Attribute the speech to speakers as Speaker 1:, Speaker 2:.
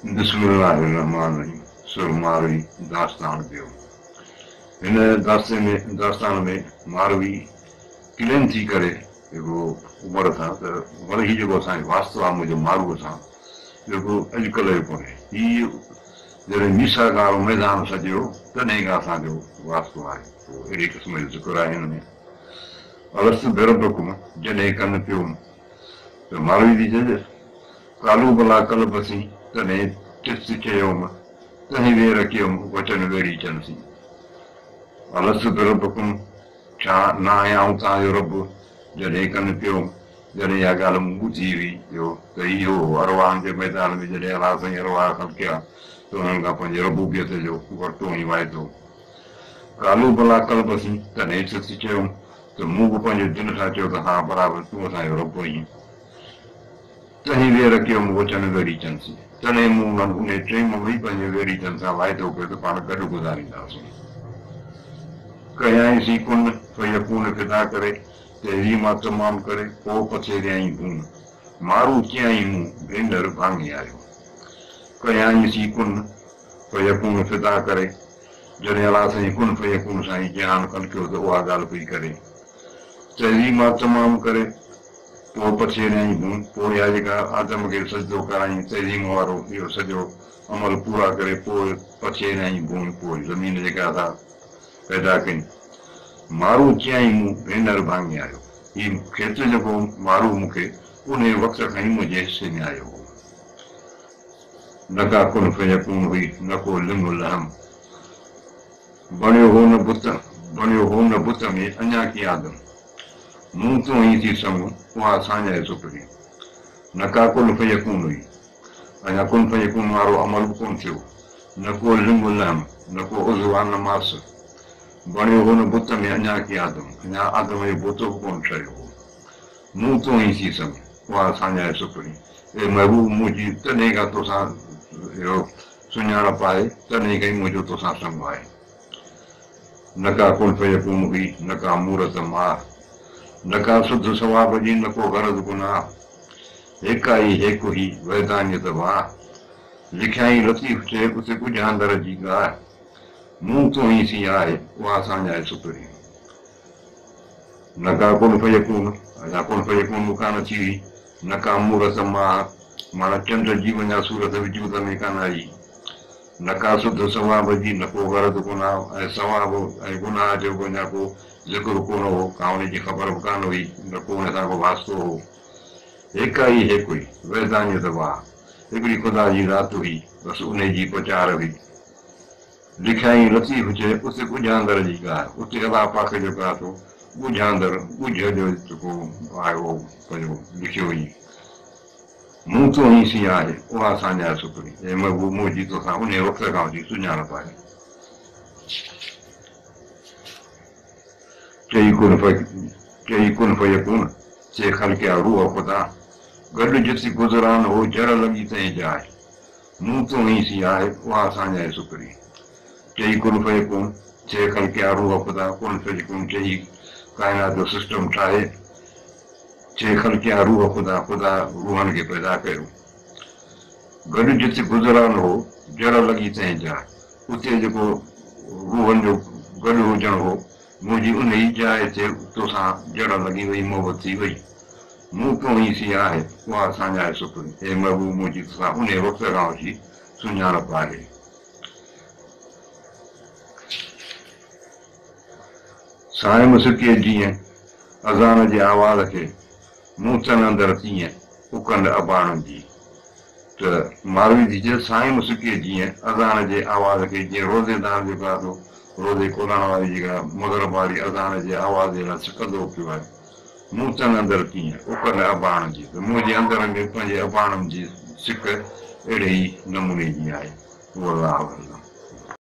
Speaker 1: बिस्मिल्लाहिर्रहमानिर्रहीम सुर मारवी दास्तान पियो इन दास्तान में मारवी क्लेम थी करे जेको उमर सां त वरी ही जेको असांजो वास्तो आहे मुंहिंजो मारूअ सां जेको अॼुकल्ह जो कोन्हे ही जॾहिं मीसागार मैदान सॼो तॾहिं खां असांजो वास्तो आहे अहिड़े क़िस्म जो ज़िक्र आहे हिन में अलस्त बिरबकुम जॾहिं कनि पियो त मारवी थी चइजे कालू भला कल बसी तॾहिं टिस चयोमि तंहिं वेर कयुमि वचन वेड़ी चनसी अलस्त बिरबकुम छा न आहियां तव्हांजो रब जॾहिं कनि पियो जॾहिं इहा ॻाल्हि मूं ॿुधी हुई त इहो अरवान जे मैदान में जॾहिं अलाह साईं अरवाह खलकिया त उन्हनि खां पंहिंजे रबूबियत जो वरितो ऐं वाइदो कालू भला कल बसी तॾहिं टिस चयुमि त मूं बि पंहिंजे दिलि सां चयो त हा बराबरि तूं असांजो रब आहीं तंहिं वेर कयुमि वचन वेड़ी चनसी तॾहिं मूं उन टे में वेही पंहिंजे वेड़ी चंद सां वाइदो कयो त पाण गॾु गुज़ारींदासीं कयाईंसीं कुन फयकून फिदा करे तेरी मां तमामु करे पोइ पछेरियाईं भून मारू कीअं मूं भेनर भाङे आयो कयाईंसीं कुन फयकून फिदा करे जॾहिं अलाह साईं कुन फयकून साईं जहान कलकियो त उहा ॻाल्हि पई करे तेरी मां तमामु करे पोइ पछेरियाईं भून पोइ इहा जेका आदम खे सजदो कराईं तइज़ीम वारो इहो सॼो अमल पूरा करे पोइ पछेरियाईं भून पोइ ज़मीन जेका असां पैदा कई मारू कीअं मूं भेनर भाङे आयो हीउ खेत जेको मारू मूंखे उन वक़्त खां ई मुंहिंजे हिसे में आयो हो न का कुन फयकून हुई न को लिम लहम बणियो हो न बुत में अञा की आदम मूं तूं ई थी सघूं उहा साञाए सुपरी न का कुन फयकून हुई अञा कुन फयकून वारो अमल बि कोन थियो न को लिम लहम न को उज़वा न मास बणियो हो न बुत में अञा की आदम अञा आदम जो बुत बि कोन ठहियो हो मूं तूं ई थी सघूं उहा साञाए सुपरी ए महबूब मुंहिंजी तॾहिं खां तोसां इहो सुञाणप आहे तॾहिं खां ई मुंहिंजो तोसां संग आहे न का कुन फयकून हुई न का मूरत मार न का सुध सवाब जी न को गरज गुनाह हिकु ई हिकु ई वैदानियत वाह लिखियाई लतीफ़ चए उते कुझु अंदर जी ॻाल्हि मूं तूं ई सी आहे उहा साञाए सुपरी न का कुन फयकून अञा कुन फयकून बि कान थी हुई न का मूरत मां माना चंड जी वञा सूरत वजूद में कान आई न का सुध सवाब जी न को गरज गुनाह ऐं सवाब ऐं गुनाह जो बि अञा को ज़िक्र कोन हो का उनजी ख़बर बि कान हुई न को उन सां को वास्तो हो हिकु ई हिकु ई वैदानियत वाह हिकिड़ी ख़ुदा जी राति हुई बसि उन जी प्रचार हुई लिखियाई लतीफ़ चए उते ॻुझांदड़ जी ॻाल्हि उते अलाह पाक जो कहा थो ॻुझांदड़ ॻुझ जो जेको आहे उहो पंहिंजो लिखियो हुई मूं तूं ई सी आहे उहा साञाए सुपरी ऐं महबूब मुंहिंजी तोसां उन वक़्त खां वठी सुञाणप आहे चई कुन फयकून से खलकिया रूह ख़ुदा गॾु जिते गुज़रान हो जड़ लॻी तंहिं जाइ मूं तूं ई सी आहे उहा साञाए सुपरी चई कुन फयकून से खलकिया रूह ख़ुदा कुन फयकून चई काइनात जो सिस्टम ठाहे से खलकिया रूह ख़ुदा ख़ुदा रूहनि खे पैदा कयो गॾु जिते गुज़रान हो जड़ लॻी तंहिं जाइ उते जेको रूहनि जो गॾु हुजणु हो मुंहिंजी उन ई जाइ ते तोसां जड़ लॻी वई मोहबत थी वई मूं तूं ई सी आहे उहा साञाए सुपरी हे महबूब मुंहिंजी तोसां उन वक़्त खां वठी सुञाणप आहे साए मुसिकीअ जीअं अज़ान जे आवाज़ खे मूं चन अंदरि तीअं उकंड अबाणनि जी त मारवी थी चए साईं मुसिकीअ जीअं अज़ान जे आवाज़ खे जीअं रोज़ेदार जेको आहे थो रोज़े खोलण वारी जेका मगरब वारी अज़ान जे आवाज़ जे लाइ सिकंदो पियो आहे मूं चन अंदरि तीअं उकंड अबाण जी त मुंहिंजे अंदरि में पंहिंजे अबाणनि जी सिक अहिड़े ई नमूने जी आहे उहा